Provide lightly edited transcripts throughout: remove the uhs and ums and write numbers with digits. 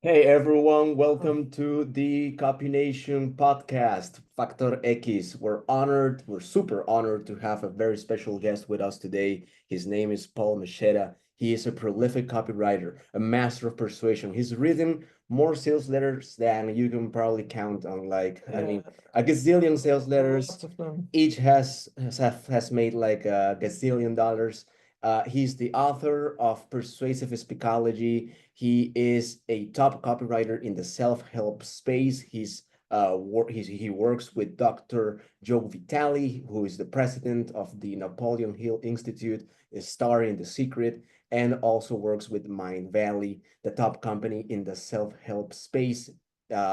Hey everyone, welcome to the Copy Nation podcast, Factor X. We're super honored to have a very special guest with us today. His name is Paul Mascetta. He is a prolific copywriter, a master of persuasion. He's written more sales letters than you can probably count on, a gazillion sales letters. Lots of them. Each has made like a gazillion dollars. He's the author of Persuasive Speakology. He is a top copywriter in the self-help space. He works with Dr. Joe Vitale, who is the president of the Napoleon Hill Institute, a star in The Secret, and also works with Mindvalley, the top company in the self-help space,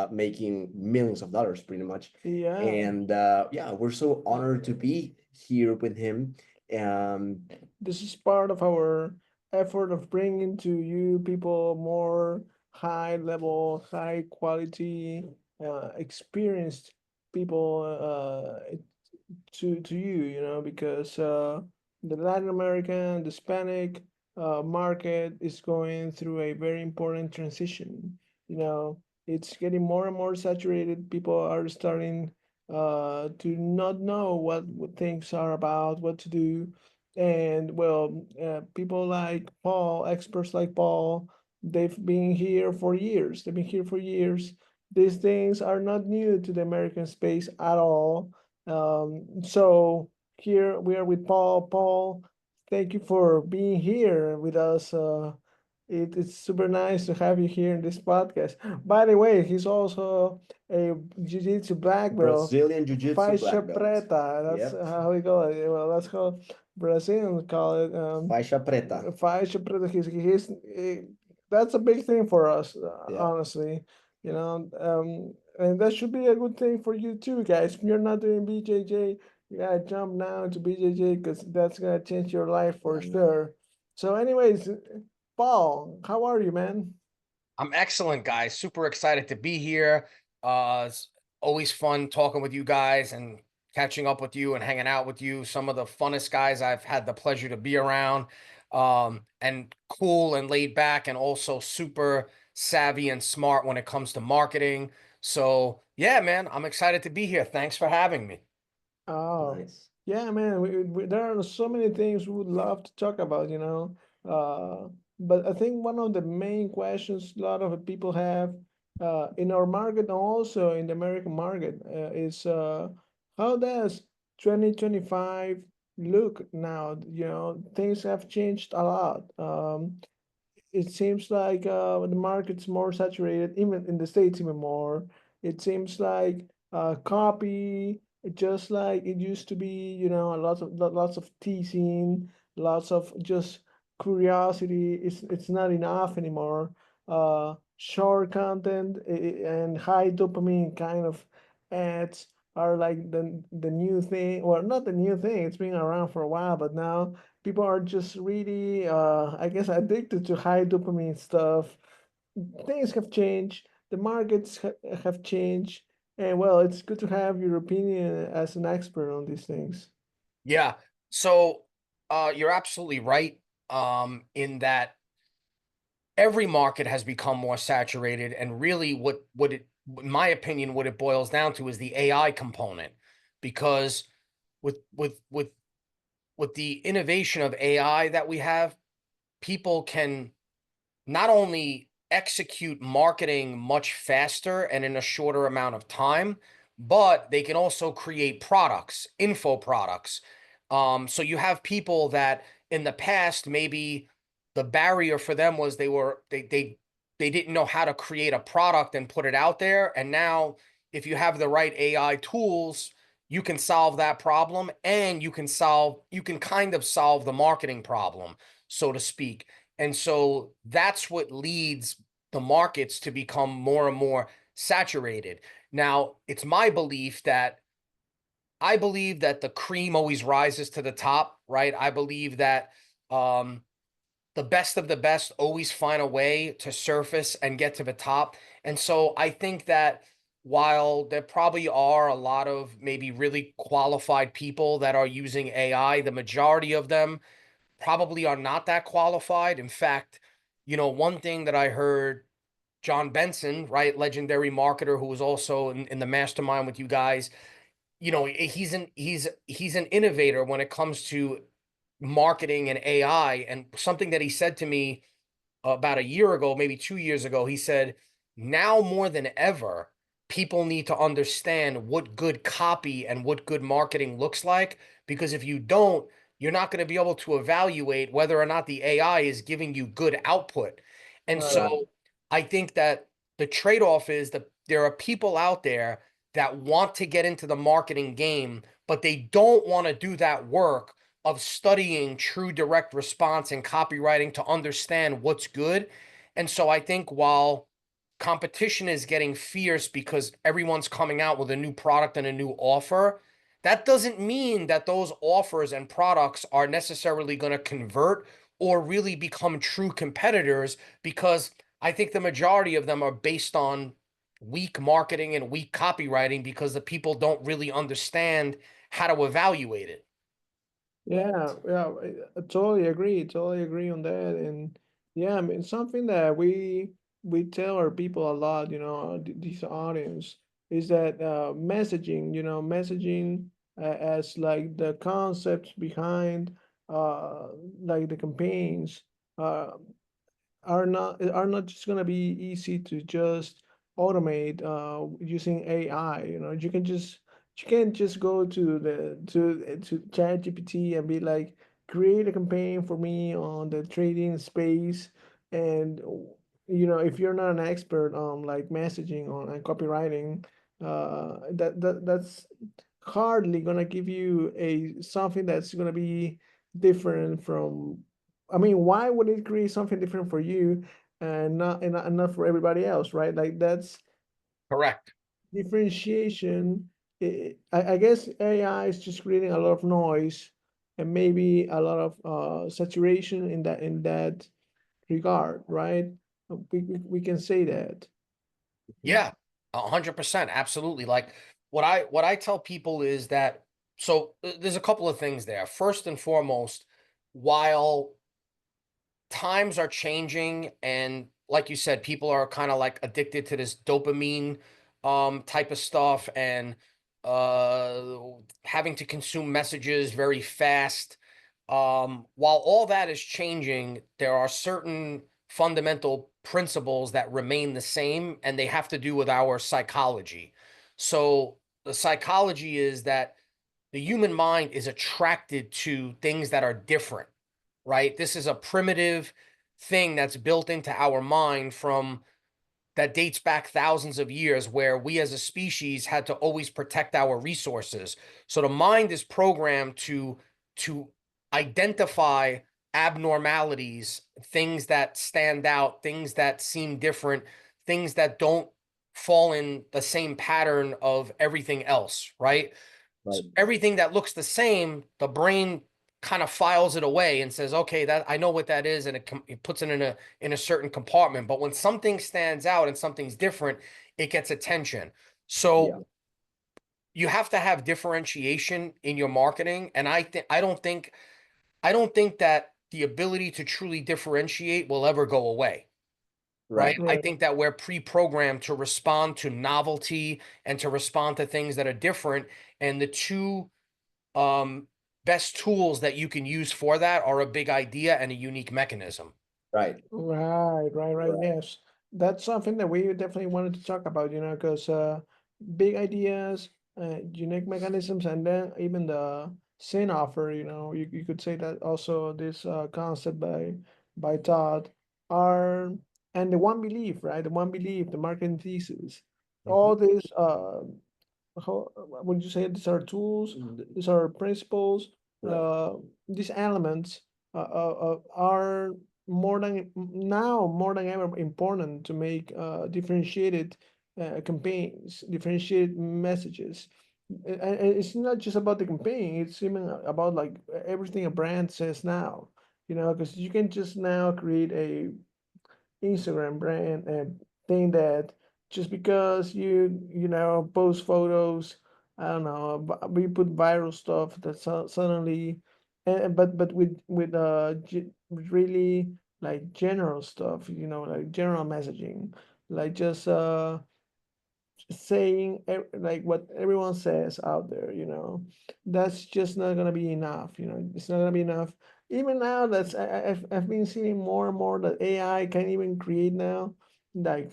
making millions of dollars pretty much. Yeah, And yeah, we're so honored to be here with him. Um, this is part of our effort of bringing to you people more high level, high quality, experienced people to you, because the Latin American, the Hispanic market is going through a very important transition. You know, it's getting more and more saturated. People are starting to not know what things are about, what to do. And well, people like Paul, experts like Paul, they've been here for years. They've been here for years. These things are not new to the American space at all. So here we are with Paul. Paul, thank you for being here with us. It's super nice to have you here in this podcast. By the way, he's also a jiu-jitsu black belt, Brazilian Jiu-Jitsu faixa black belt. preta. That's Yep. how we call it. Well, that's how Brazilians call it. Faixa preta. Faixa preta. That's a big thing for us, Yep. honestly. And that should be a good thing for you too, guys. If you're not doing BJJ, you gotta jump now to BJJ because that's gonna change your life for Yeah, man. sure. So, anyways, Paul, how are you, man? I'm excellent, guys. Super excited to be here. It's always fun talking with you guys and catching up with you and hanging out with you. Some of the funnest guys I've had the pleasure to be around. And cool and laid back and also super savvy and smart when it comes to marketing. So, yeah, man, I'm excited to be here. Thanks for having me. Oh, Nice. yeah, man. There are so many things we would love to talk about, but I think one of the main questions a lot of people have in our market and also in the American market is how does 2025 look now? Things have changed a lot. It seems like the market's more saturated, even in the States, even more. It seems like copy, just like it used to be, lots of teasing, lots of just curiosity. It's not enough anymore. Short content and high dopamine kind of ads are like the new thing. Well, not the new thing. It's been around for a while, but now people are just really I guess addicted to high dopamine stuff. Things have changed, the markets have changed, and well, it's good to have your opinion as an expert on these things. Yeah. So, you're absolutely right. In that every market has become more saturated, and really in my opinion, what it boils down to is the AI component, because with with with with the innovation of AI that we have, people can not only execute marketing much faster and in a shorter amount of time, but they can also create products, info products. So you have people that in the past, maybe the barrier for them was they didn't know how to create a product and put it out there. And now if you have the right AI tools, you can solve that problem, and you can kind of solve the marketing problem, so to speak. And so that's what leads the markets to become more and more saturated. Now, it's my belief that I believe that the cream always rises to the top, right? I believe that um, the best of the best always find a way to surface and get to the top. And so I think that while there probably are a lot of maybe really qualified people that are using AI, the majority of them probably are not that qualified. In fact, one thing that I heard John Benson, right, legendary marketer who was also in the mastermind with you guys. You know, he's an innovator when it comes to marketing and AI. And something that he said to me about a year ago, maybe 2 years ago, he said, now more than ever, people need to understand what good copy and what good marketing looks like. Because if you don't, you're not going to be able to evaluate whether or not the AI is giving you good output. And Right. so I think that the trade-off is that there are people out there that want to get into the marketing game, but they don't want to do that work of studying true direct response and copywriting to understand what's good. And so I think while competition is getting fierce because everyone's coming out with a new product and a new offer, that doesn't mean that those offers and products are necessarily going to convert or really become true competitors, because I think the majority of them are based on weak marketing and weak copywriting because the people don't really understand how to evaluate it. Yeah, yeah, I totally agree on that. And yeah, I mean, something that we tell our people a lot, you know, this audience, is that messaging, you know, messaging as like the concepts behind uh like the campaigns uh are not just gonna be easy to just automate using AI. You know, you can't just go to to ChatGPT and be like, create a campaign for me on the trading space, and you know, if you're not an expert on like messaging on and copywriting, that's hardly gonna give you a something that's gonna be different from. I mean, why would it create something different for you and not for everybody else, right? Like that's Correct. differentiation. I guess AI is just creating a lot of noise and maybe a lot of saturation in that regard, right? We can say that. Yeah, 100%. Absolutely. Like what I tell people is that, so there's a couple of things there. First and foremost, while times are changing and like you said, people are kind of like addicted to this dopamine type of stuff, and uh having to consume messages very fast. While all that is changing, there are certain fundamental principles that remain the same, and they have to do with our psychology. So the psychology is that the human mind is attracted to things that are different, right? This is a primitive thing that's built into our mind from that dates back thousands of years, where we as a species had to always protect our resources. So the mind is programmed to identify abnormalities, things that stand out, things that seem different, things that don't fall in the same pattern of everything else, right? So Right. everything that looks the same, the brain kind of files it away and says, "Okay, that I know what that is," and it puts it in a certain compartment. But when something stands out and something's different, it gets attention. Yeah. So you have to have differentiation in your marketing, and I don't think that the ability to truly differentiate will ever go away. Right. Right. I Right. think that we're pre-programmed to respond to novelty and to respond to things that are different. And the two um, best tools that you can use for that are a big idea and a unique mechanism. Right. Right. Right. Yes, that's something that we definitely wanted to talk about, you know, because big ideas, unique mechanisms, and then even the sin offer, you know, you could say that also this concept by Todd are, and the one belief, right? The one belief, the marketing thesis, Mhm. all these how would you say these are tools, these are principles, Right. uh, these elements are more than ever important to make differentiated campaigns, differentiated messages. And it's not just about the campaign; it's even about like everything a brand says now. You know, because you can just now create a Instagram brand and think that just because you know post photos, I don't know, we put viral stuff that suddenly, but with really like general stuff, you know, like general messaging. like just saying like what everyone says out there, that's just not gonna be enough. It's not gonna be enough. Even now, I've been seeing more and more that AI can even create now, like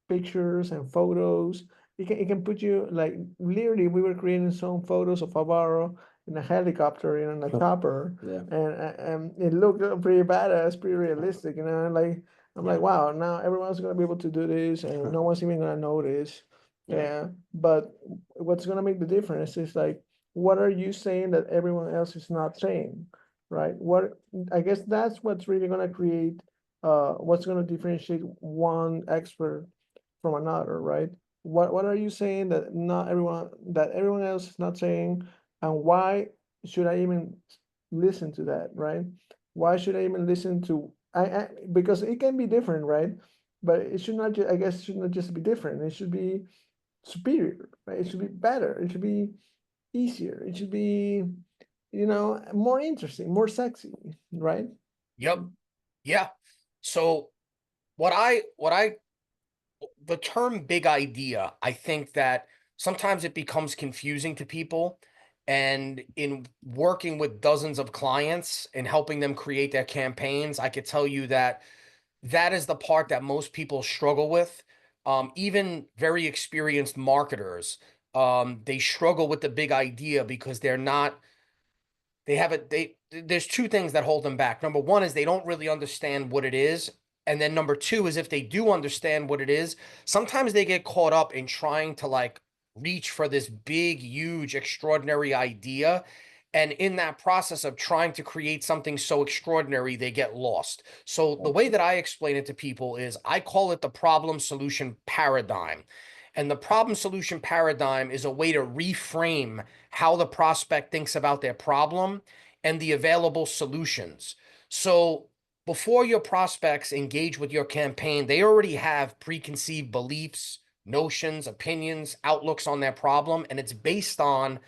pictures and photos. It can put you like literally. We were creating some photos of Alvaro in a helicopter, in a chopper, Yeah. and it looked pretty badass, pretty realistic, and like I'm Yeah. like, wow, now everyone's gonna be able to do this, and no one's even gonna notice. Yeah. Yeah, but what's gonna make the difference is like, what are you saying that everyone else is not saying, right? What I guess that's what's really gonna create, what's gonna differentiate one expert from another, right? What are you saying that everyone else is not saying, and why should I even listen to that, right? Why should I even listen to because it can be different, right? But it should not just, I guess it should not just be different. It should be superior, right? It should be better. It should be easier. It should be, more interesting, more sexy, right? Yep. Yeah. So what I the term big idea, I think that sometimes it becomes confusing to people. And in working with dozens of clients and helping them create their campaigns, I could tell you that that is the part that most people struggle with. Even very experienced marketers, they struggle with the big idea because there's two things that hold them back. Number one is they don't really understand what it is. And then number two is if they do understand what it is, sometimes they get caught up in trying to like reach for this big, huge, extraordinary idea. And in that process of trying to create something so extraordinary, they get lost. So the way that I explain it to people is I call it the problem solution paradigm. And the problem solution paradigm is a way to reframe how the prospect thinks about their problem and the available solutions. So before your prospects engage with your campaign, they already have preconceived beliefs, notions, opinions, outlooks on their problem, and it's based on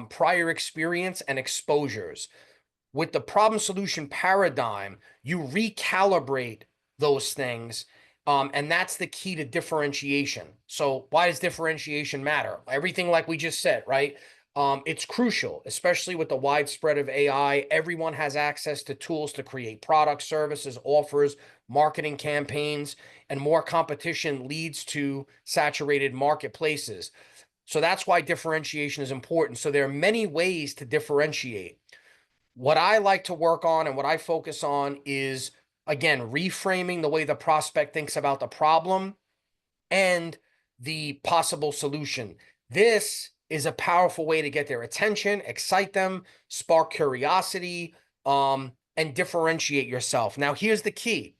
prior experience and exposures. With the problem solution paradigm, you recalibrate those things. And that's the key to differentiation. So why does differentiation matter? Everything like we just said, right? It's crucial, especially with the widespread of AI. Everyone has access to tools to create products, services, offers, marketing campaigns, and more competition leads to saturated marketplaces. So that's why differentiation is important. So there are many ways to differentiate. What I like to work on and what I focus on is, again, reframing the way the prospect thinks about the problem and the possible solution. This is a powerful way to get their attention, excite them, spark curiosity, and differentiate yourself. Now, here's the key.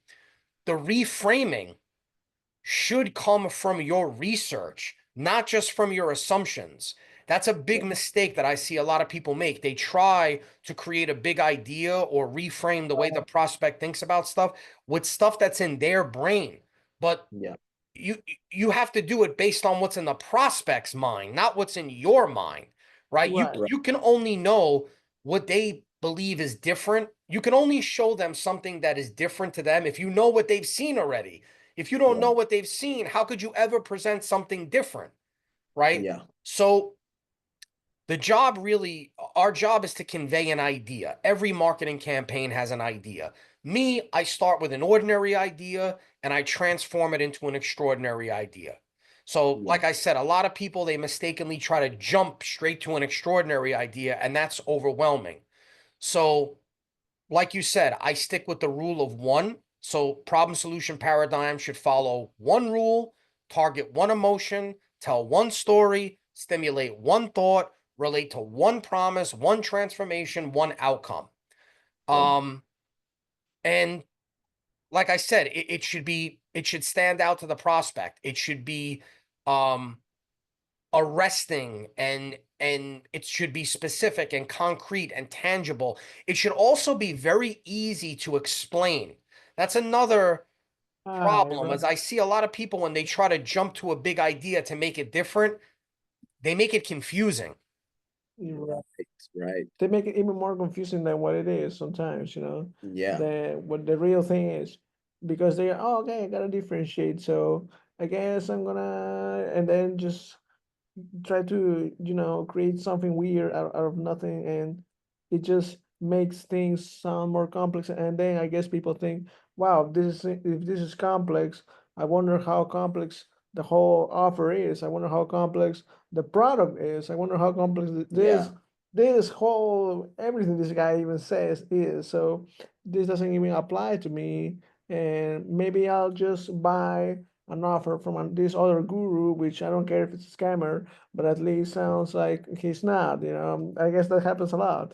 The reframing should come from your research, not just from your assumptions. That's a big mistake that I see a lot of people make. They try to create a big idea or reframe the way the prospect thinks about stuff with stuff that's in their brain. But Yeah. you have to do it based on what's in the prospect's mind, not what's in your mind, right? Right. You can only know what they believe is different. You can only show them something that is different to them if you know what they've seen already. If you don't know what they've seen, how could you ever present something different, right? Yeah. So our job is to convey an idea. Every marketing campaign has an idea. Me, I start with an ordinary idea and I transform it into an extraordinary idea. So, like I said, a lot of people, they mistakenly try to jump straight to an extraordinary idea, and that's overwhelming. So, like you said, I stick with the rule of one. So problem solution paradigm should follow one rule, target one emotion, tell one story, stimulate one thought, relate to one promise, one transformation, one outcome. And like I said, it should stand out to the prospect. It should be arresting and it should be specific and concrete and tangible. It should also be very easy to explain. That's another problem, as I see a lot of people when they try to jump to a big idea to make it different, they make it confusing. Right. Right. They make it even more confusing than what it is sometimes, Yeah. than what the real thing is. because they are, oh, okay, I gotta differentiate. So I guess I'm gonna, and then just try to, create something weird out of nothing, and it just makes things sound more complex. And then I guess people think, wow, if this is complex, I wonder how complex the whole offer is. I wonder how complex the product is. I wonder how complex Yeah. this whole everything this guy even says is. So this doesn't even apply to me, and maybe I'll just buy an offer from this other guru, which I don't care if it's a scammer, but at least sounds like he's not. I guess that happens a lot.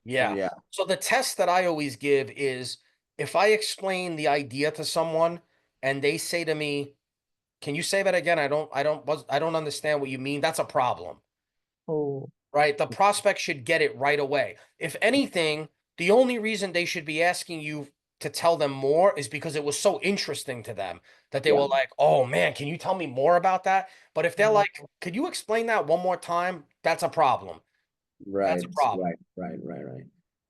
Yeah. Yeah. So the test that I always give is if I explain the idea to someone and they say to me, "Can you say that again? I don't understand what you mean." That's a problem, Oh, right? The prospect should get it right away. If anything, the only reason they should be asking you to tell them more is because it was so interesting to them that they Yeah. were like, "Oh man, can you tell me more about that?" But if they're mm, like, "Could you explain that one more time?" That's a problem. That's a Right. problem. Right.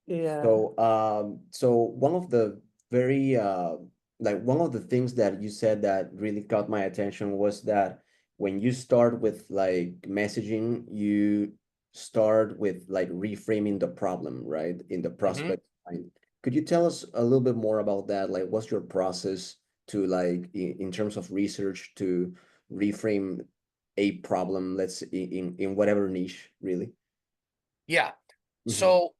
yeah. So one of the very like one of the things that you said that really caught my attention was that when you start with like messaging, you start with like reframing the problem, right? In the Mhm. prospect mind. Could you tell us a little bit more about that? Like, what's your process to like in terms of research to reframe a problem, let's say in whatever niche, really? Yeah. Hmm. So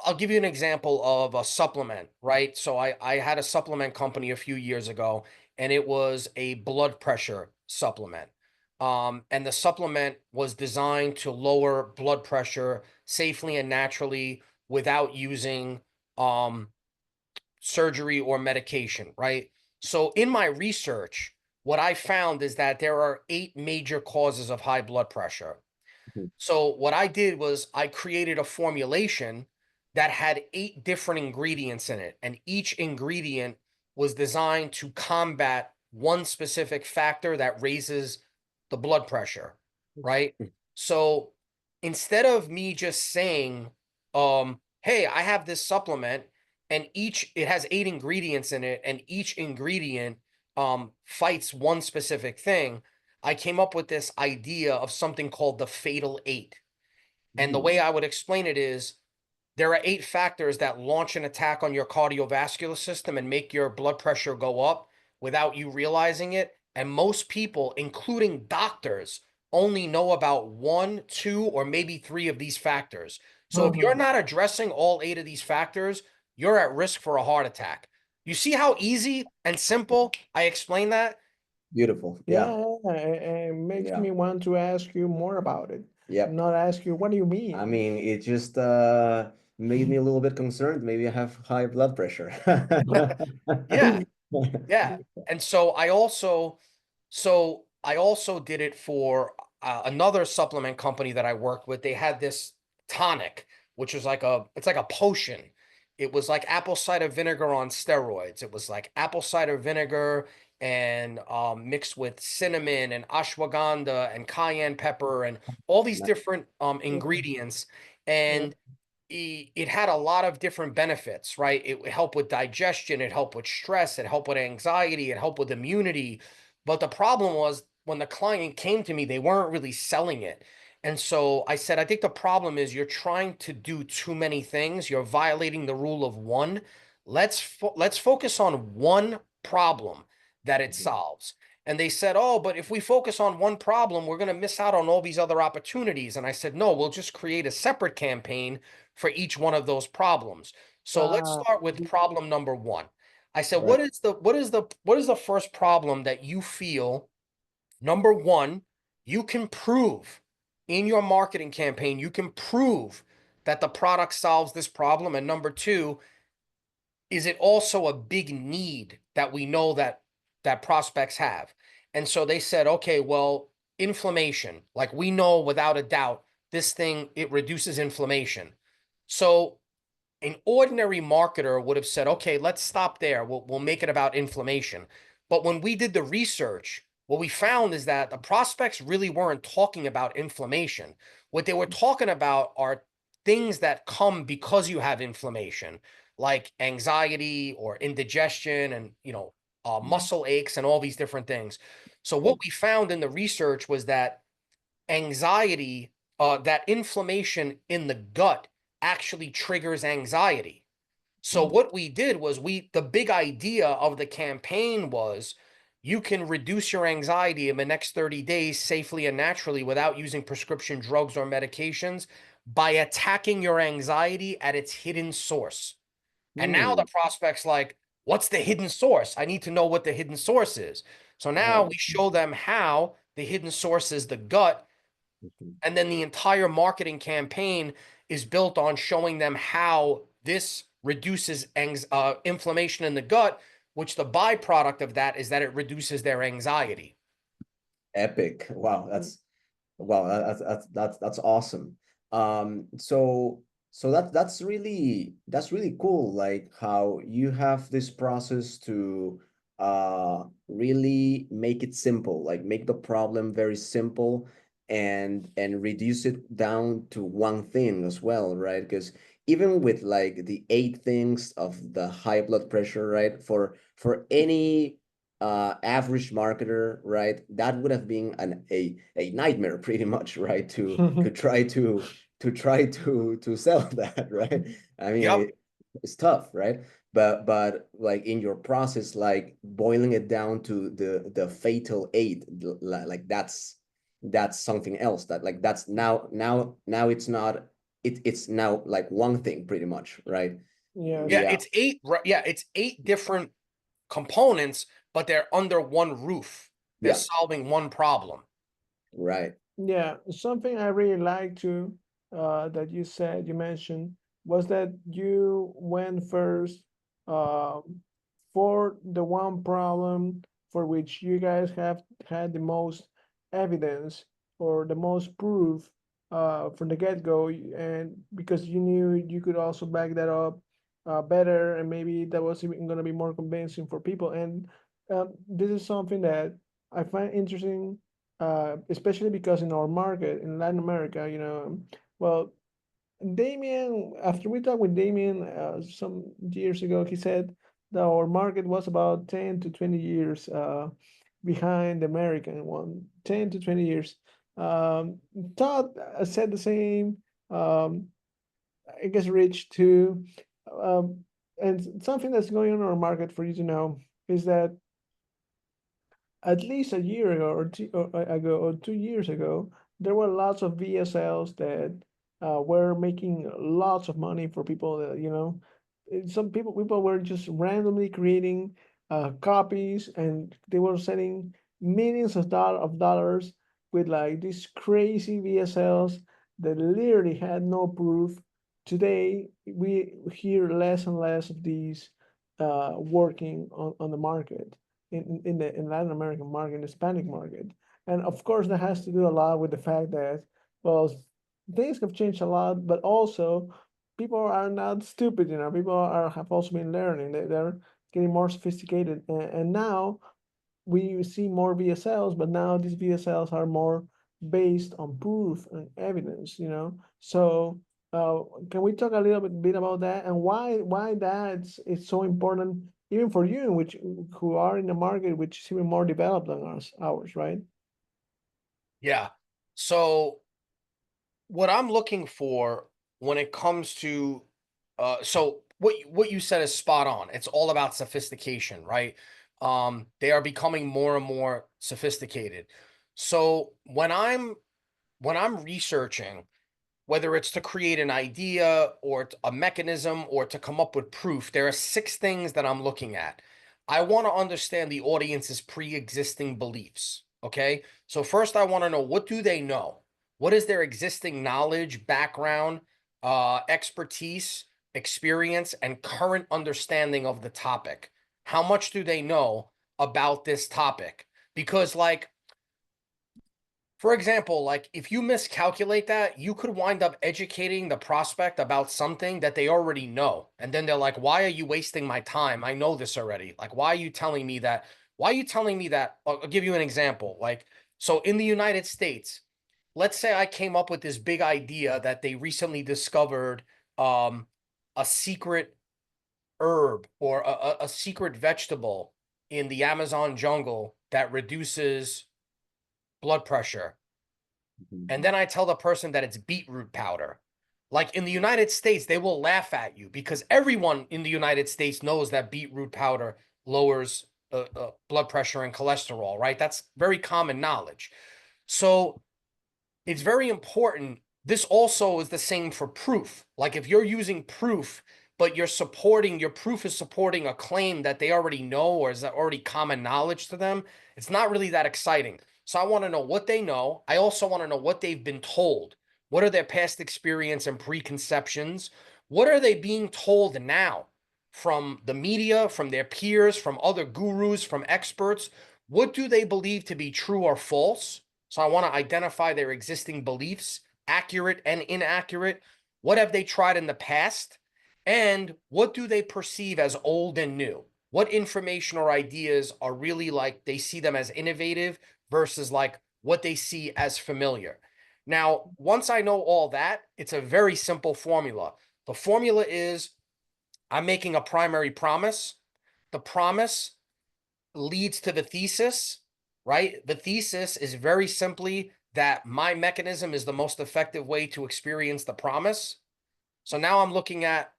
I'll give you an example of a supplement, right? So I had a supplement company a few years ago, and it was a blood pressure supplement. And the supplement was designed to lower blood pressure safely and naturally without using um, surgery or medication, right? So in my research, what I found is that there are 8 major causes of high blood pressure. So what I did was I created a formulation that had 8 different ingredients in it, and each ingredient was designed to combat one specific factor that raises the blood pressure, right? So instead of me just saying, "Hey, I have this supplement and it has 8 ingredients in it and each ingredient fights one specific thing," I came up with this idea of something called the fatal 8. And the way I would explain it is there are 8 factors that launch an attack on your cardiovascular system and make your blood pressure go up without you realizing it. And most people, including doctors, only know about 1, 2, or maybe 3 of these factors. So if you're Uh-huh. not addressing all 8 of these factors, you're at risk for a heart attack. You see how easy and simple I explain that? Beautiful. Yeah. Yeah, it makes Yeah. me want to ask you more about it, Yep. not ask you, what do you I mean? mean, it just made me a little bit concerned. Maybe I have high blood pressure. Yeah. Yeah. And so I also did it for another supplement company that I worked with. They had this tonic, which was it's like a potion. It was like apple cider vinegar on steroids. It was like apple cider vinegar and mixed with cinnamon and ashwagandha and cayenne pepper and all these different ingredients. Yeah. And it had a lot of different benefits, right? It would help with digestion, it helped with stress, it helped with anxiety, it helped with immunity. But the problem was when the client came to me, they weren't really selling it. And so I said, I think the problem is you're trying to do too many things. You're violating the rule of one. Let's focus on one problem that it solves. And they said, "Oh, but if we focus on one problem, we're going to miss out on all these other opportunities." And I said, "No, we'll just create a separate campaign for each one of those problems." So let's Uh, start with problem number 1. I said, Right. what is the first problem that you feel, number 1, you can prove in your marketing campaign, you can prove that the product solves this problem, and number 2, is it also a big need that we know that prospects have? And so they said, okay, well, inflammation, like we know without a doubt, this thing, it reduces inflammation. So an ordinary marketer would have said, okay, let's stop there. We'll make it about inflammation. But when we did the research, what we found is that the prospects really weren't talking about inflammation. What they were talking about are things that come because you have inflammation. like anxiety or indigestion and, muscle aches and all these different things. So what we found in the research was that anxiety, that inflammation in the gut actually triggers anxiety. So what we did was the big idea of the campaign was you can reduce your anxiety in the next 30 days safely and naturally without using prescription drugs or medications by attacking your anxiety at its hidden source. And now the prospect's like, what's the hidden source? I need to know what the hidden source is. So now we show them how the hidden source is the gut. And then the entire marketing campaign is built on showing them how this reduces inflammation in the gut, which the byproduct of that is that it reduces their anxiety. Epic. Wow, that's awesome. So that's really cool, like how you have this process to really make it simple, like make the problem very simple and reduce it down to one thing as well, right? Because even with like the 8 things of the high blood pressure, right? For any average marketer, right, that would have been a nightmare pretty much, right, to try to sell that, right? I mean, Yep. it's tough, right? But like in your process, like boiling it down to the fatal 8, like that's something else, that like that's now it's not, it's now like one thing pretty much, right? Yes. Yeah, Yeah, it's 8. Yeah, it's 8 different components, but they're under one roof. They're yeah, solving one problem. right. Yeah, something I really like to that you mentioned was that you went first for the one problem for which you guys have had the most evidence or the most proof from the get-go, and because you knew you could also back that up better, and maybe that was even going to be more convincing for people. And this is something that I find interesting, especially because in our market in Latin America, well, Damien, after we talked with Damien some years ago, he said that our market was about 10 to 20 years behind the American one. 10 to 20 years. Todd said the same. Um, I guess Rich too. Um, and something that's going on in our market for you to know is that at least a year ago or 2 years ago, there were lots of VSLs that were making lots of money for people that, some people were just randomly creating copies, and they were selling millions of dollars with like these crazy VSLs that literally had no proof. Today, we hear less and less of these working on the market in the Latin American market, in the Hispanic market. And of course, that has to do a lot with the fact that, well, things have changed a lot, but also people are not stupid, people have also been learning. They're getting more sophisticated. And now we see more VSLs, but now these VSLs are more based on proof and evidence. So uh, can we talk a little bit about that, and why that's it's so important even for you, which who are in the market which is even more developed than ours, right? Yeah. So what I'm looking for when it comes to so what you said is spot on. It's all about sophistication, right? They are becoming more and more sophisticated. So when I'm researching, whether it's to create an idea or a mechanism or to come up with proof, there are 6 things that I'm looking at. I want to understand the audience's pre-existing beliefs. Okay. So first I want to know, what do they know? What is their existing knowledge, background, expertise, experience, and current understanding of the topic? How much do they know about this topic? Because like, for example, like if you miscalculate that, you could wind up educating the prospect about something that they already know. And then they're like, why are you wasting my time? I know this already. Like, why are you telling me that? Why are you telling me that? I'll give you an example. Like, so in the United States, let's say I came up with this big idea that they recently discovered a secret herb or a secret vegetable in the Amazon jungle that reduces blood pressure. And then I tell the person that it's beetroot powder. Like in the United States, they will laugh at you because everyone in the United States knows that beetroot powder lowers blood pressure and cholesterol, right? That's very common knowledge. So it's very important. This also is the same for proof. Like if you're using proof, but your proof is supporting a claim that they already know or is already common knowledge to them, it's not really that exciting. So I want to know what they know. I also want to know what they've been told. What are their past experience and preconceptions? What are they being told now from the media, from their peers, from other gurus, from experts? What do they believe to be true or false? So I want to identify their existing beliefs, accurate and inaccurate. What have they tried in the past? And what do they perceive as old and new? What information or ideas are really like they see them as innovative versus like what they see as familiar? Now, once I know all that, it's a very simple formula. The formula is I'm making a primary promise. The promise leads to the thesis, right? The thesis is very simply that my mechanism is the most effective way to experience the promise. So now I'm looking at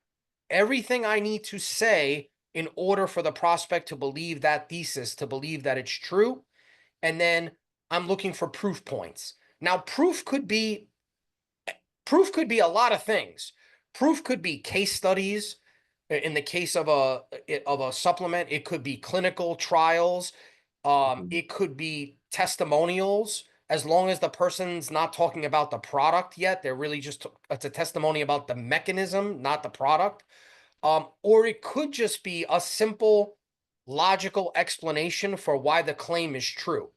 everything I need to say in order for the prospect to believe that thesis, to believe that it's true. And then I'm looking for proof points. Now, proof could be a lot of things. Proof could be case studies. In the case of a supplement, it could be clinical trials. It could be testimonials. As long as the person's not talking about the product yet, they're really just it's a testimony about the mechanism, not the product. Or it could just be a simple logical explanation for why the claim is true,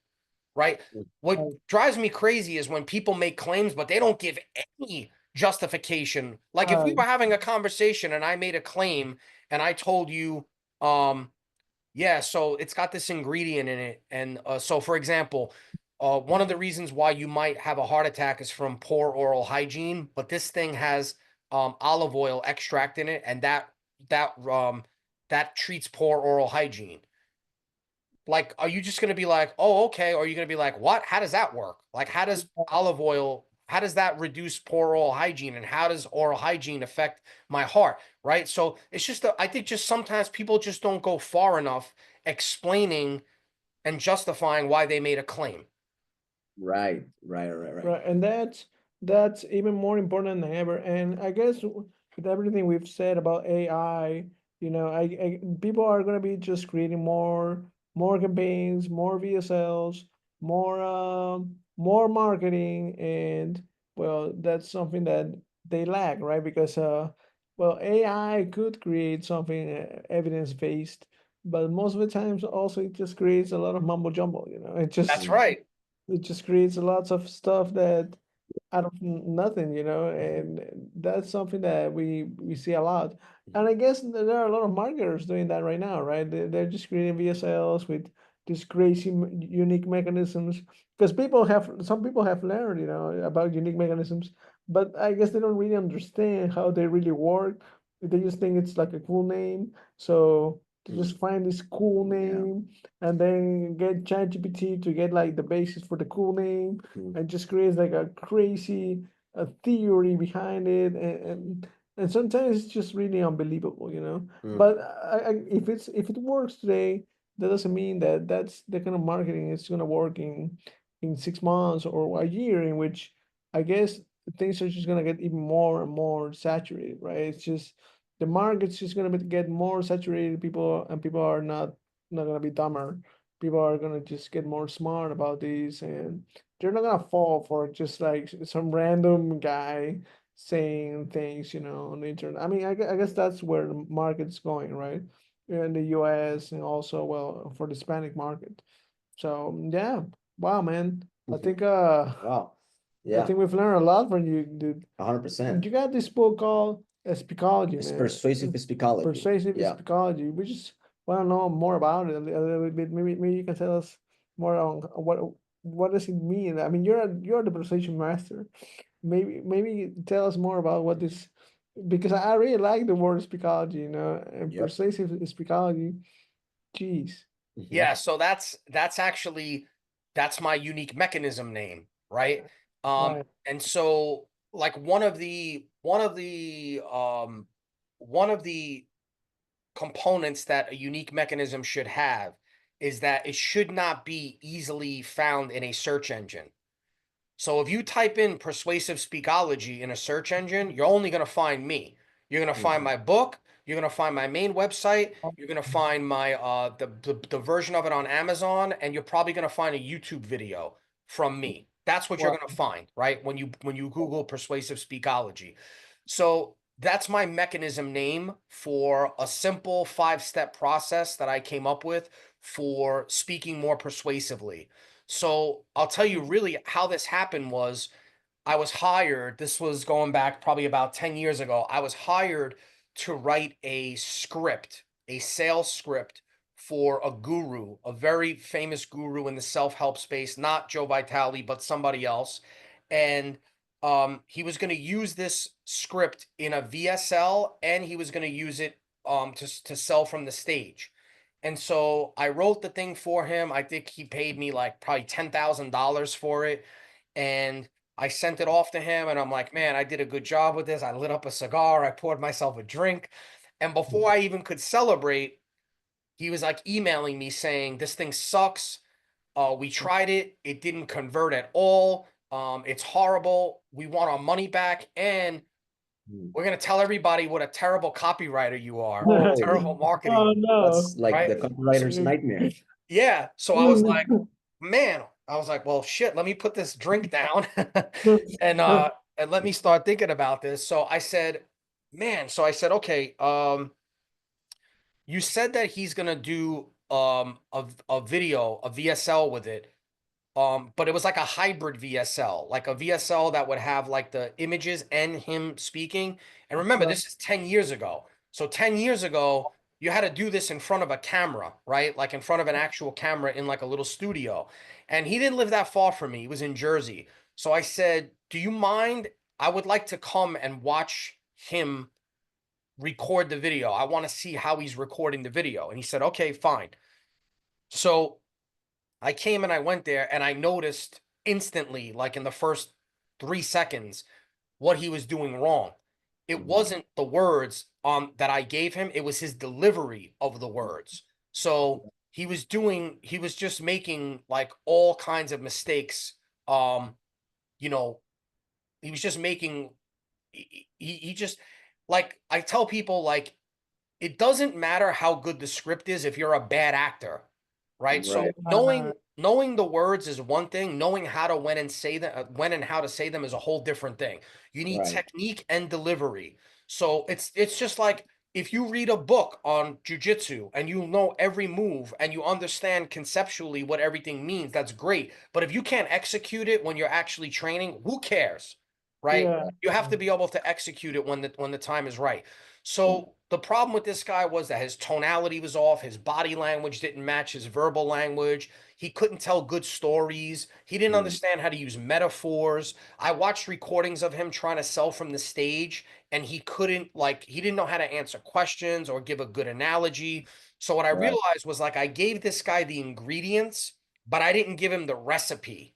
right? What drives me crazy is when people make claims, but they don't give any justification. Like if we were having a conversation and I made a claim and I told you, yeah, so it's got this ingredient in it. And so, for example, one of the reasons why you might have a heart attack is from poor oral hygiene, but this thing has olive oil extract in it, and that treats poor oral hygiene. Like, are you just going to be like, oh, okay? Or are you going to be like, what? How does that work? Like, how does olive oil, how does that reduce poor oral hygiene? And how does oral hygiene affect my heart? Right. So it's just, I think just sometimes people just don't go far enough explaining and justifying why they made a claim. Right. Right, and that's even more important than ever. And I guess with everything we've said about AI, people are gonna be just creating more campaigns, more VSLs, more marketing, and well, that's something that they lack, right? Because well, AI could create something evidence based, but most of the times also it just creates a lot of mumbo jumbo. That's right. It just creates lots of stuff that out of nothing, and that's something that we see a lot. And I guess there are a lot of marketers doing that right now, right? They're just creating VSLs with these crazy unique mechanisms because some people have learned, about unique mechanisms, but I guess they don't really understand how they really work. They just think it's like a cool name, so to just find this cool name and then get ChatGPT to get like the basis for the cool name and just creates like a crazy theory behind it, and sometimes it's just really unbelievable, But if it works today, that doesn't mean that that's the kind of marketing it's gonna work in 6 months or a year, in which I guess things are just gonna get even more and more saturated, right? It's just the market's just gonna get more saturated. People are not gonna be dumber. People are gonna just get more smart about this, and they're not gonna fall for just like some random guy saying things, on the internet. I mean, I guess that's where the market's going, right? In the US and also, well, for the Hispanic market. So yeah, wow, man. I think Wow. I Yeah. think we've learned a lot from you, dude. 100%. You got this book called Speakology, It's man. persuasive speakology. Persuasive Yeah. Speakology. We just want to know more about it a little bit. Maybe you can tell us more on what does it mean. I mean, you're the persuasion master. Maybe tell us more about what this because I really like the word speakology, you know, and Yep. persuasive speakology. Jeez. Mhm. Yeah, so that's actually that's my unique mechanism name, right? Right. And so like one of the components that a unique mechanism should have is that it should not be easily found in a search engine. So if you type in persuasive speakology in a search engine, you're only going to find me. You're going to find Mhm. my book. You're going to find my main website. You're going to find my the version of it on Amazon, and you're probably going to find a YouTube video from me. That's what you're Wow. going to find, right? When you Google persuasive speakology. So that's my mechanism name for a simple 5-step process that I came up with for speaking more persuasively. So I'll tell you really how this happened was I was hired. This was going back probably about 10 years ago. I was hired to write a script, a sales script for a guru, a very famous guru in the self-help space, not Joe Vitale, but somebody else. And he was going to use this script in a VSL, and he was going to use it to sell from the stage. And so I wrote the thing for him. I think he paid me like probably $10,000 for it. And I sent it off to him, and I'm like, man, I did a good job with this. I lit up a cigar. I poured myself a drink. And before I even could celebrate, he was like emailing me saying, this thing sucks. We tried it. It didn't convert at all. It's horrible. We want our money back. And Mhm. we're going to tell everybody what a terrible copywriter you are, what Oh, terrible marketing, Oh that's no. like right? the copywriter's You- nightmare. Yeah. So I was like, man, I was like, well, shit, let me put this drink down and let me start thinking about this. So I said, man, so I said, okay, you said that he's gonna do a video, a VSL with it. But it was like a hybrid VSL, like a VSL that would have like the images and him speaking. And remember, Right. this is 10 years ago. So 10 years ago, you had to do this in front of a camera, right? Like in front of an actual camera in like a little studio. And he didn't live that far from me. He was in Jersey. So I said, do you mind? I would like to come and watch him record the video. I want to see how he's recording the video. And he said, okay, fine. So I came and I went there and I noticed instantly, like in the first 3 seconds, what he was doing wrong. It Mhm. wasn't the words that I gave him, it was his delivery of the words. So he was just making like all kinds of mistakes. Um, you know, he was just making he just like I tell people like it doesn't matter how good the script is if you're a bad actor, right? Right. So knowing the words is one thing, knowing how to when and how to say them is a whole different thing. You need Right. technique and delivery. So it's just like if you read a book on jiu-jitsu and you know every move and you understand conceptually what everything means, that's great. But if you can't execute it when you're actually training, who cares? Right? Yeah. You have to be able to execute it when the time is right. So the problem with this guy was that his tonality was off, his body language didn't match his verbal language. He couldn't tell good stories. He didn't Mhm. understand how to use metaphors. I watched recordings of him trying to sell from the stage, and he couldn't, like, he didn't know how to answer questions or give a good analogy. So what I Right. realized was like I gave this guy the ingredients, but I didn't give him the recipe.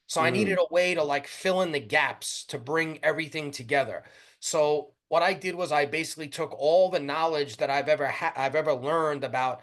So I needed a way to like fill in the gaps to bring everything together. So what I did was I basically took all the knowledge that I've ever learned about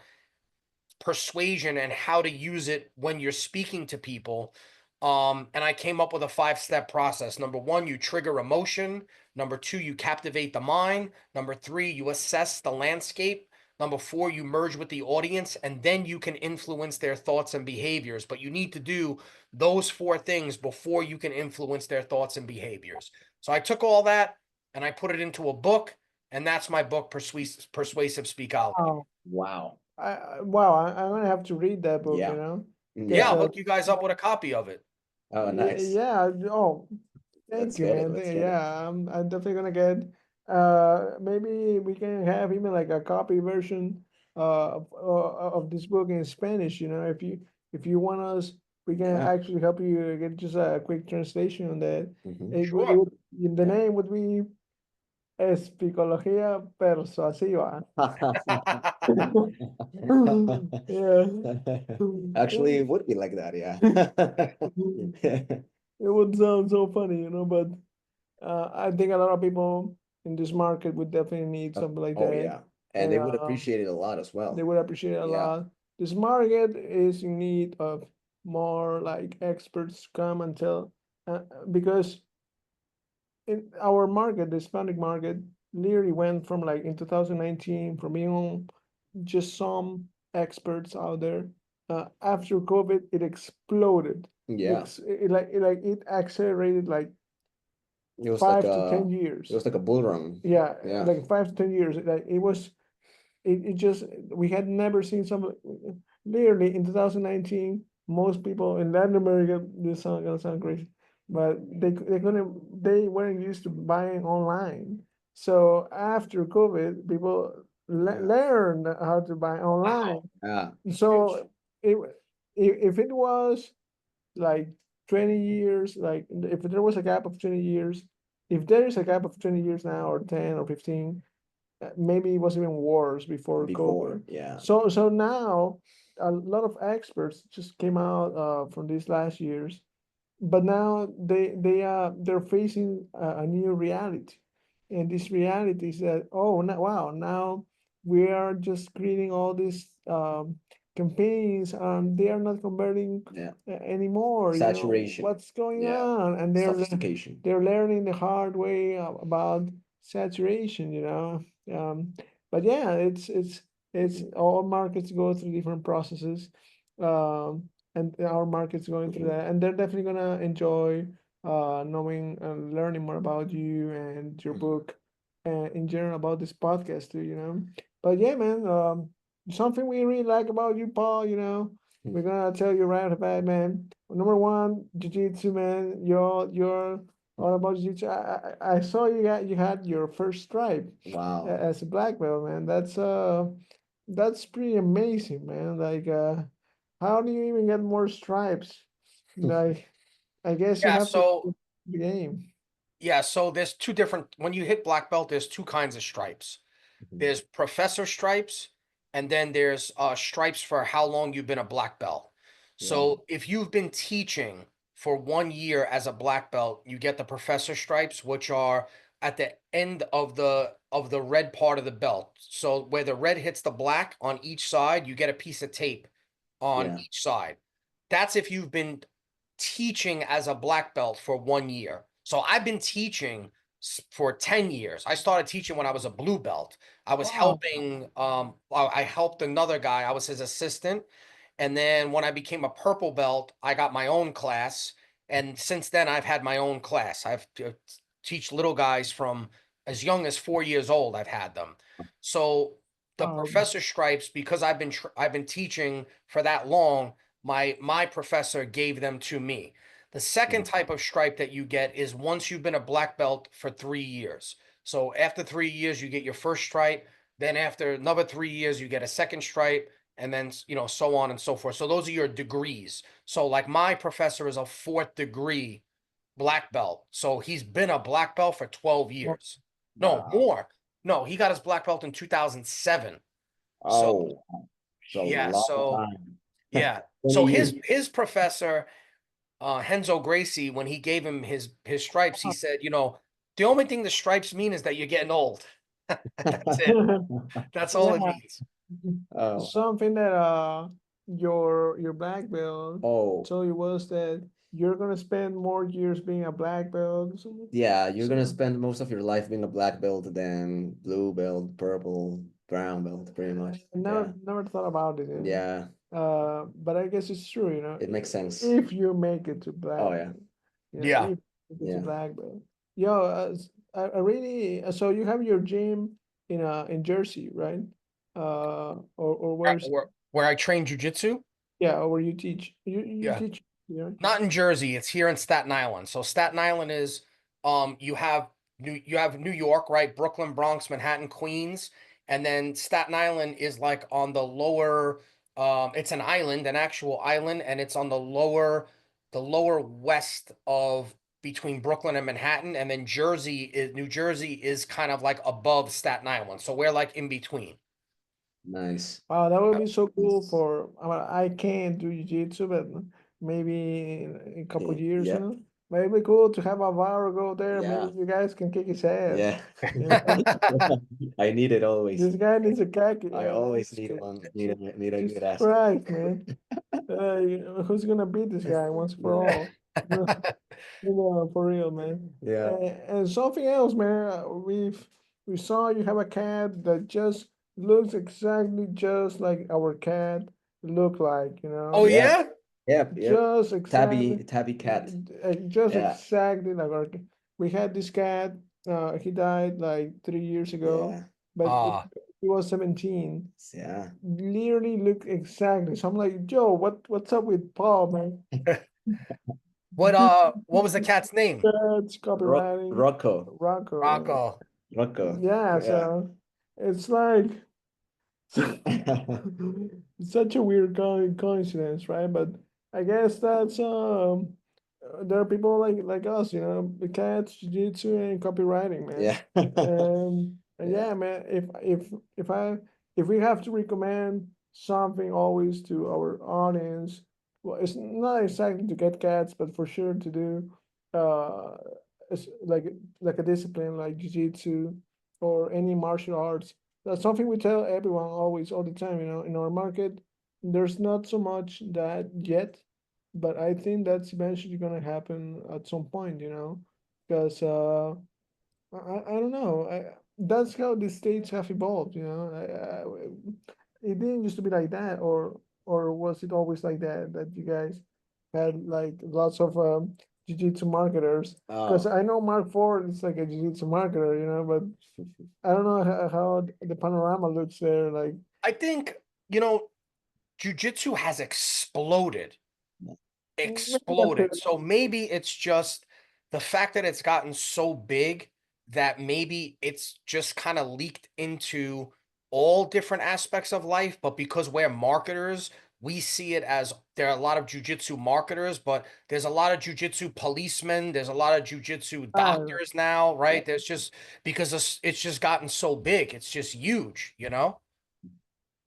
persuasion and how to use it when you're speaking to people. And I came up with a 5-step process. Number one, you trigger emotion. Number two, you captivate the mind. Number three, you assess the landscape. Number four, you merge with the audience, and then you can influence their thoughts and behaviors. But you need to do those 4 things before you can influence their thoughts and behaviors. So I took all that and I put it into a book, and that's my book, Persuasive Speakology. Wow. Wow. I'm gonna have to read that book, you Yeah. know, Yeah, because Yeah. I'll hook you guys up with a copy of it. Oh, nice. yeah. Oh, Let's thank you, get it. man. Let's get it. Yeah, I'm definitely gonna get. Maybe we can have even like a copy version of this book in Spanish. You know, if you want us, we can Yeah. actually help you get just a quick translation on that. Mhm. It Sure. would the Yeah. name would be Psicología persuasiva. Yeah. Actually, it would be like that, yeah. It would sound so funny, but I think a lot of people in this market would definitely need something like Oh, that. yeah. And And they would appreciate it a lot as well. they would appreciate it a Yeah. lot. This market is in need of more like experts to come and tell, because in our market, the Hispanic market, literally went from like in 2019 from being just some experts out there. After COVID, it exploded. Yeah. It accelerated like It was like 5 to 10 years. it was like a bull run. Yeah, Yeah. like 5 to 10 years. Like it just, we had never seen some. Literally in 2019, most people in Latin America, this sound gonna sound crazy, but they weren't used to buying online. So after COVID, people Yeah. learned how to buy online. Yeah. So it, if it was like 20 years, like if there was a gap of 20 years, if there is a gap of 20 years now, or 10 or 15, maybe it was even worse before Before, COVID. yeah. So now a lot of experts just came out from these last years, but now they're facing a new reality, and this reality is that, oh, wow, now we are just creating all these campaigns, they are not converting Yeah. anymore. Saturation. What's going Yeah. on? And Sophistication. they're learning the hard way about saturation. But yeah, it's all markets go through different processes. And our market's going through that, and they're definitely gonna enjoy knowing and learning more about you and your book, and in general about this podcast too. But yeah, man, something we really like about you, Paul, we're gonna tell you right off the bat, man. Number one, jiu-jitsu, man. You're all about jiu-jitsu. I saw you had your first stripe Wow. as a black belt, man. That's pretty amazing, man. Like, how do you even get more stripes? Like, I guess you Yeah, have to so the game. yeah, so there's two different, when you hit black belt, there's two kinds of stripes. There's professor stripes, and then there's stripes for how long you've been a black belt. So if you've been teaching for 1 year as a black belt, you get the professor stripes, which are at the end of the red part of the belt. So where the red hits the black on each side, you get a piece of tape on Yeah. each side. That's if you've been teaching as a black belt for 1 year. So I've been teaching for 10 years. I started teaching when I was a blue belt. I was Wow. helping, I helped another guy. I was his assistant. And then when I became a purple belt, I got my own class. And since then, I've had my own class. I've teach little guys from as young as 4 years old. I've had them. So the professor stripes, because I've been teaching for that long, my professor gave them to me. The second type of stripe that you get is once you've been a black belt for 3 years. So after 3 years, you get your first stripe. Then after another 3 years, you get a second stripe, and then so on and so forth. So those are your degrees. So like my professor is a 4th degree black belt. So he's been a black belt for 12 years. No, Wow. more. No, he got his black belt in 2007. So Oh, so yeah, long so time. yeah. 20 So years. his professor, Henzo Gracie, when he gave him his stripes, he said, the only thing the stripes mean is that you're getting old. That's it. That's all it Yeah, means. Oh. something that your black belt Oh. told you was that you're gonna spend more years being a black belt. Yeah, you're gonna So- spend most of your life being a black belt than blue belt, purple, brown belt, pretty much. I never thought about it. Yeah. But I guess it's true, It makes sense. if you make it to black. Oh, yeah. Yeah. If you make it to Yeah. black belt. Yo, I really. So you have your gym in Jersey, right? Or where's Where I train jujitsu. yeah, or where you teach? You Yeah. teach, Not in Jersey. It's here in Staten Island. So Staten Island is you have New York, right? Brooklyn, Bronx, Manhattan, Queens, and then Staten Island is like on the lower it's an island, an actual island, and it's on the lower west of between Brooklyn and Manhattan, and then New Jersey is kind of like above Staten Island. So we're like in between. Nice. Wow, that would be so cool Nice. for, I can't do jiu-jitsu, but maybe in a couple years, you Yeah. know? Maybe cool to have Alvaro go there. Yeah. Maybe you guys can kick his ass. Yeah. You know? I need it always. This guy needs a kick. I always need one. Need a Jesus good ass. Christ, man. Who's gonna beat this guy once for all? You know, for real, man. Yeah. And something else, man. We saw you have a cat that just looks exactly just like our cat look like, you know. Oh Yeah. yeah? Yep. Just exactly, Tabby cat. just Yeah. exactly like our. We had this cat. He died like 3 years ago, Yeah. but Ah. he was 17. Yeah. Literally looked exactly. So I'm like, Joe, what's up with Paul, man? What was the cat's name? That's copywriting. Rocco. Rocco. Rocco. Rocco. Yeah, Yeah. so it's like such a weird coincidence, right? But I guess that's there are people like us, you know, the cats, jiu-jitsu, and copywriting, man. Yeah. And yeah, man, if we have to recommend something always to our audience, well, it's not exactly to get cats, but for sure to do uh it's like a discipline like jiu-jitsu or any martial arts. That's something we tell everyone always, all the time, you know, in our market, there's not so much that yet, but I think that's eventually gonna happen at some point, you know, because I don't know. That's how the states have evolved, you know. It didn't used to be like that, or was it always like that? That you guys had like lots of jiu-jitsu marketers? Because Oh. I know Mark Ford is like a jiu-jitsu marketer, you know, but I don't know how the panorama looks there. Like, I think, jujitsu has exploded. maybe that's it. So maybe it's just the fact that it's gotten so big that maybe it's just kind of leaked into all different aspects of life. But because we're marketers, we see it as there are a lot of jujitsu marketers, but there's a lot of jujitsu policemen. There's a lot of jujitsu doctors now, right? There's just because it's just gotten so big. It's just huge, you know?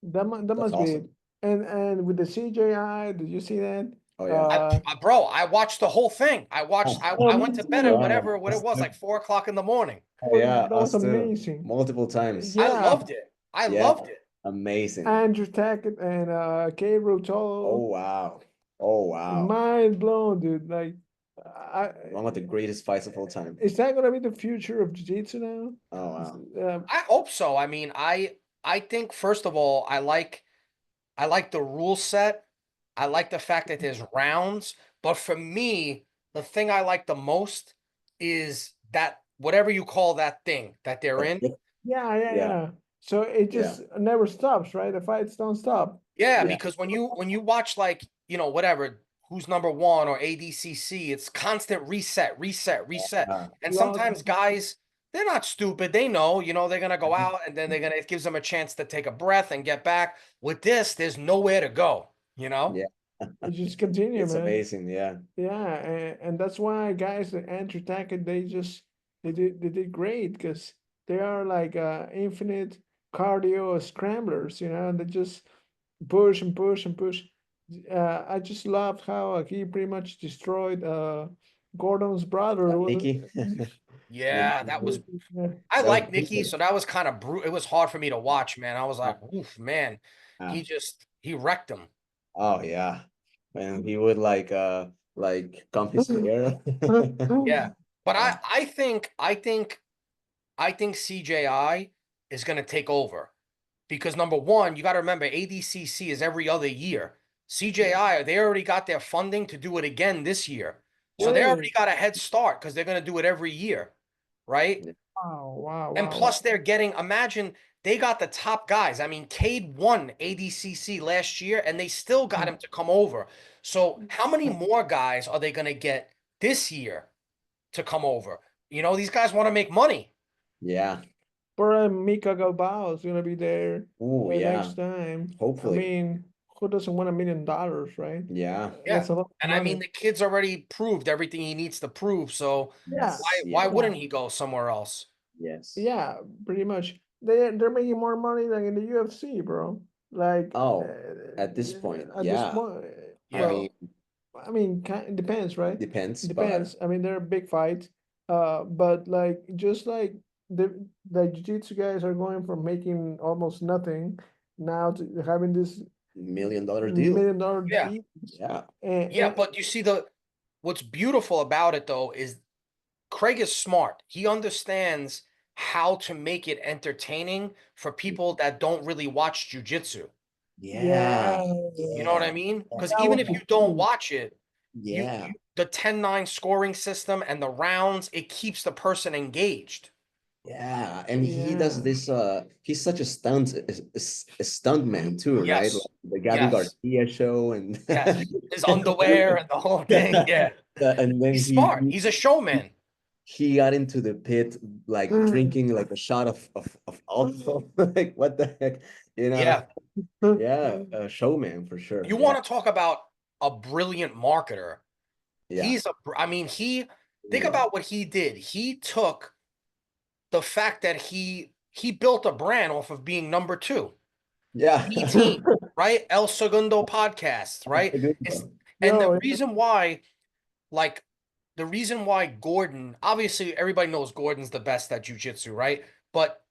That That's must be it. awesome. And with the CJI, did you see that? Oh yeah. Bro, I watched the whole thing. I Me went to bed at too. whatever what it was, like 4 o'clock in the morning. Oh yeah. That was Us too. amazing. Multiple times. I Yeah, loved it. I Yeah. loved it. Amazing. Andrew Tackett and Kay Oh Rotolo. wow. Oh wow. Mind blown, dude. Like, One of the greatest fights of all time. is that gonna be the future of jiu-jitsu now? Oh wow. I hope so. I mean, I think first of all, I like the rule set. I like the fact that there's rounds, but for me, the thing I like the most is that whatever you call that thing that they're in. Yeah. So it just never stops, right? The fights don't stop. Yeah, because when you watch like, whatever, who's number one or ADCC, it's constant reset. And sometimes guys, they're not stupid. They know, they're going to go out and then it gives them a chance to take a breath and get back. With this, there's nowhere to go, Yeah. You just continue, It's man. amazing. Yeah. Yeah, and that's why guys like Andrew Tackett, they did great because they are like infinite cardio scramblers, you know, and they just push and push and push. I just loved how he pretty much destroyed Gordon's brother. Nikki. Yeah, that was I So like Nikki, so that was kind of brutal. It was hard for me to watch, man. I was like, oof, man. He wrecked him. Oh yeah. And he would like come his hair. Yeah. But I think CJI is going to take over because number one, you got to remember ADCC is every other year. CJI, they already got their funding to do it again this year. So they already got a head start because they're going to do it every year. Right? Wow. And plus they're getting, imagine they got the top guys. I mean, Cade won ADCC last year and they still got him to come over. So how many more guys are they going to get this year to come over? These guys want to make money. Yeah. Or Mika Galbao is gonna be there Oh next time. Hopefully. I mean, who doesn't want $1 million, right? Yeah. Yeah, That's a lot of and I mean, money. the kid's already proved everything he needs to prove, so Yeah. why Yeah. wouldn't he go somewhere else? Yes. Yeah, pretty much. They're making more money than in the UFC, bro. Like Oh, at this point, at this yeah. point, I Yeah. mean, it depends, right? depends, It but depends. I mean, they're big fights. But like just like the jiu-jitsu guys are going from making almost nothing now to having this $1 million deal. $1 million Yeah. deal. Yeah. Yeah, but you see what's beautiful about it though is Craig is smart. He understands how to make it entertaining for people that don't really watch jujitsu. Yeah. You know what I Yeah. mean? Because That even was if you the don't thing. watch it, Yeah. the 10-9 scoring system and the rounds, it keeps the person engaged. Yeah. And he Yeah. does this, he's such a stunt man too, right? Yes. Like the Gabby Yes. Garcia show and Yes. His underwear and the whole thing. Yeah. and then He's smart. He's a showman. he got into the pit like drinking like a shot of alcohol. Like what the heck, you know? Yeah. Yeah, a showman for sure. You Yeah. want to talk about a brilliant marketer. Yeah. I mean, think Mm. about what he did. He took the fact that he built a brand off of being number 2. Yeah. E-team, right? El Segundo podcast, right? And the reason why, like, the reason why Gordon, obviously everybody knows Gordon's the best at jiu-jitsu, right? But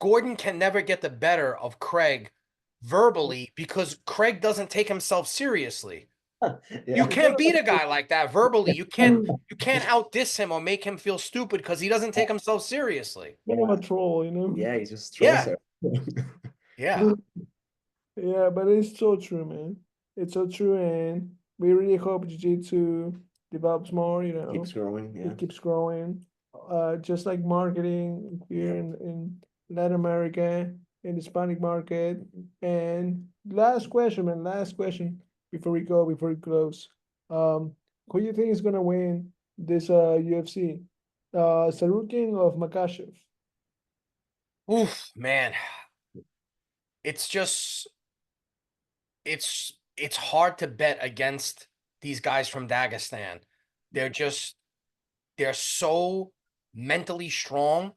Gordon can never get the better of Craig verbally because Craig doesn't take himself seriously. You can't beat a guy like that verbally. You can't outdiss him or make him feel stupid because he doesn't take himself seriously. Kind of a troll, you know? Yeah, he just Yeah. trolls her. Yeah. Yeah, but it's so true, man. It's so true, and we really hope Jiu-Jitsu develops more, you know. Keeps growing. Yeah. It keeps growing. Just like marketing here in Latin America, in the Hispanic market. And last question, man, last question before we close. Who do you think is gonna win this UFC? Sarukin of Makashev? Oof, man. It's just it's hard to bet against these guys from Dagestan. They're so mentally strong.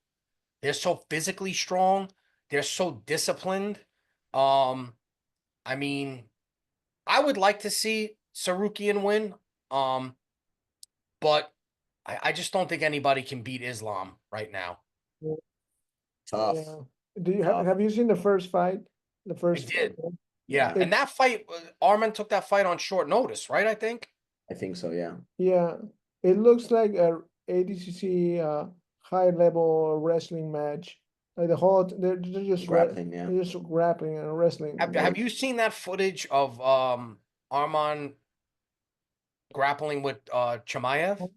They're so physically strong. They're so disciplined. I mean, I would like to see Sarukian win. But I just don't think anybody can beat Islam right now. Tough. Yeah. Do you Tough. have you seen the first fight? The I first did. fight? Yeah. It- And that fight, Arman took that fight on short notice, right? I think. I think so. Yeah. Yeah, it looks like a ADCC high level wrestling match. Like the whole they're just Grappling. Yeah. they're just grappling and wrestling. Have you seen that footage of Arman grappling with Chimaev?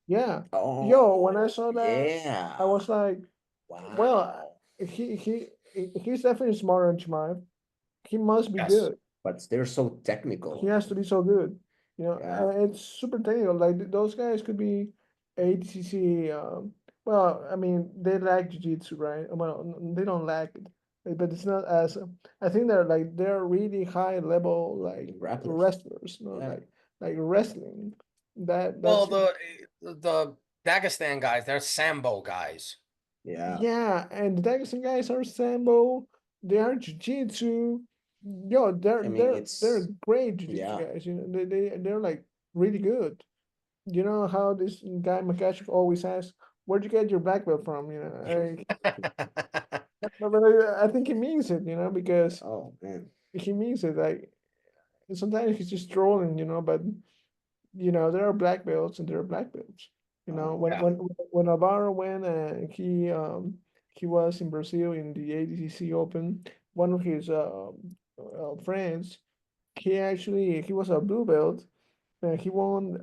Yeah. Oh. Yo, when I saw that, Yeah. I was like, Wow. well, he's definitely smarter than Chimaev. He must be Yes. good. But they're so technical. He has to be so good. You know, Yeah. it's super technical. Like those guys could be ADCC. Well, I mean, they lack jiu-jitsu, right? Well, they don't lack it, but it's not as. I think they're really high level like Grapplers. wrestlers. You know, Yeah. like wrestling. That's Well, the Dagestan guys, they're Sambo guys. Yeah. yeah, and the Dagestan guys are sambo. They are jiu-jitsu. Yo, I mean, they're it's great jiu-jitsu yeah. guys. You know, they're like really good. You know how this guy Makashik always asks, "Where'd you get your black belt from?" You know, I think he means it. You know, because Oh man. he means it. Like sometimes he's just trolling. You know, but you know there are black belts and there are black belts. You know, Oh, yeah. when Alvaro went, he was in Brazil in the ADCC Open. One of his friends, he was a blue belt. He won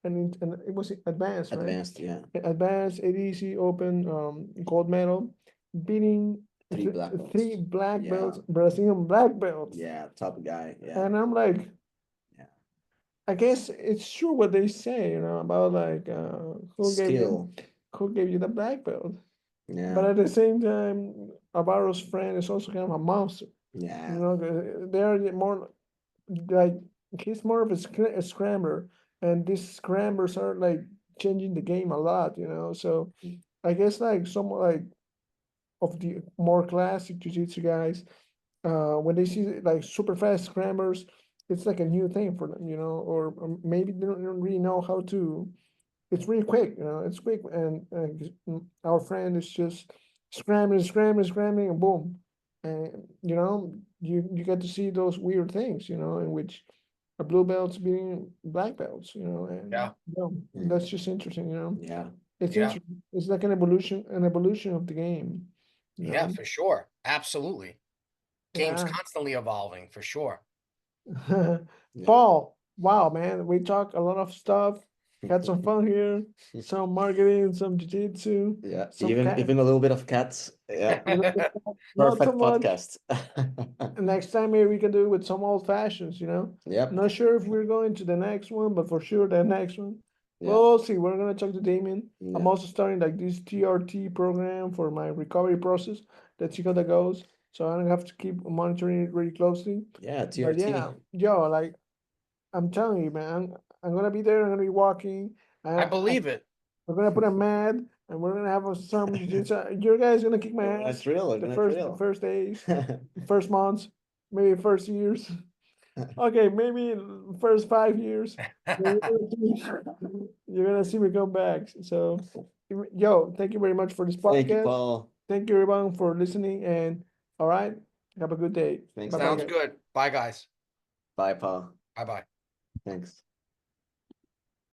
and it was advanced, right? Advanced. Yeah. Advanced ADC Open gold medal, beating Three black belts. three black Yeah. belts, Brazilian black belts. Yeah. Top guy. Yeah. And I'm like, Yeah. I guess it's true what they say, you know, about like who Skill. gave you the black belt. Yeah. But at the same time, Alvaro's friend is also kind of a monster. Yeah. You know, they're more like he's more of a scrambler, and these scramblers are like changing the game a lot. You know, so I guess like some like of the more classic jiu-jitsu guys, when they see like super fast scramblers, it's like a new thing for them, you know, or maybe they don't really know how to. It's really quick, you know, it's quick, and our friend is just scrambling, scrambling, scrambling, and boom, and you know, you get to see those weird things, you know, in which a blue belt's beating black belts, you know, and Yeah. you know, that's just interesting, you know. Yeah. It's Yeah. interesting. It's like an evolution of the game, you Yeah, know. for sure. Absolutely. Game's Yeah. constantly evolving for sure. Paul, wow, man, we talked a lot of stuff. Had some fun here, some marketing, some jiu-jitsu, Yeah. some cat. Even a little bit of cats. Yeah. Not so Perfect much. podcast. Next time maybe we can do it with some old fashions, you know. Yep. Not sure if we're going to the next one, but for sure the next one. Yeah. Well, we'll see. We're gonna talk to Damien. I'm Yeah. also starting like this TRT program for my recovery process. Let's see how that goes. So I don't have to keep monitoring it really closely. Yeah. But TRT. yeah, yo, like I'm telling you, man, I'm gonna be there. I'm gonna be walking. I believe it. We're gonna put a mat, and we're gonna have some jiu-jitsu. Your guys gonna kick my We're gonna ass drill. We're the gonna first drill. first days, first months, maybe first years. Okay, maybe first 5 years. You're gonna see you're gonna see me come back. So, yo, thank you very much for this Thank you, podcast. Paul. Thank you everyone for listening, and all right, have a good day. Thanks. Bye bye, Sounds guys. good. Bye, guys. Bye, Paul. Bye-bye. Thanks.